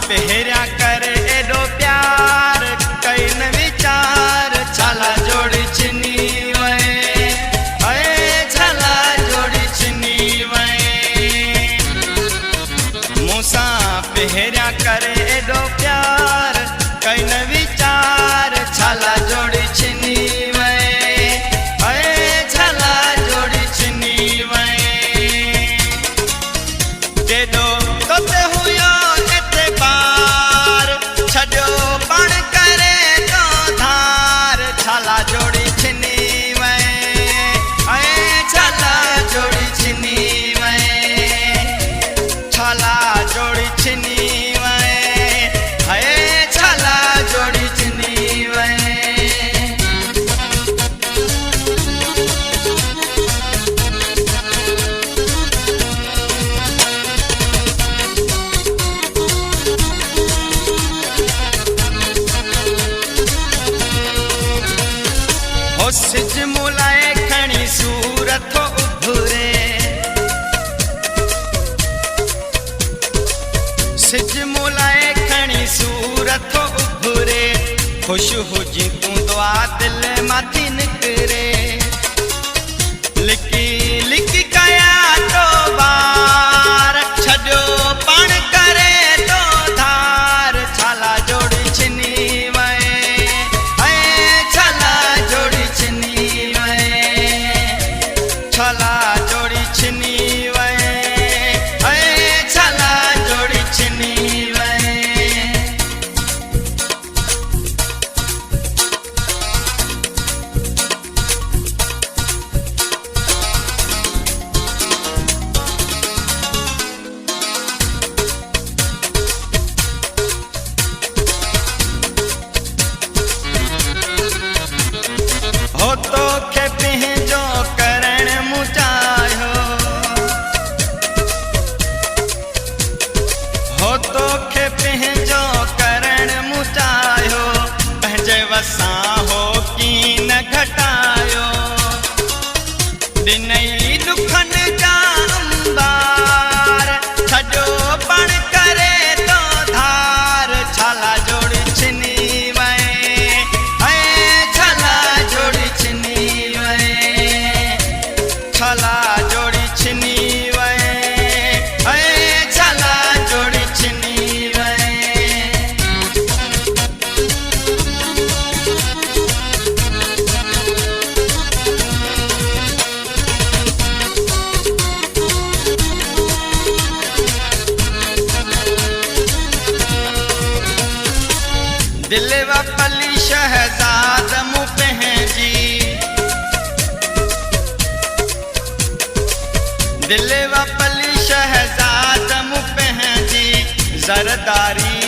पहरिया करे एडो प्यार कई न विचार छाला जोड़ी चिनी वए छाला जोड़ी चिनी वए मूसा पहरिया करे एडो प्यार कई न विचार छाला जोड़ी चिनी वए छाला जोड़ी चिनी वए केडो तोते हुयो छाला जोड़ी छिनी वए छाला जोड़ी छिनी वए छाला जोड़ी छिनी वए छाला जोड़ी छिनी वए सिज मुलाए खणी सूरत उभरे सिज मुलाए खणी सूरत उभरे खुश हुजी तू दुआ दिल माथी निकरे लिकी लिकी कया तो बार छड़ो पण करे तो धार छाला जोड़ी छिनी छाला जोड़ी छिनी वए छाला जोड़ी छिनी वए हो तो खे पिंजो करण मुचायो हो तो खे पिंजो करण मुचायो पंहिंजे वसा हो की न घटायो ॾिनई दुखन जा अंबार छॾो पण करे तो धार छाला जोड़ी छिनी छाला जोड़ी छिनी वए छाला जोड़ी छिनी वए दिल वपली शहजाद मुँह पहजी दिल वपली शहजाद मुँह पहजी जरदारी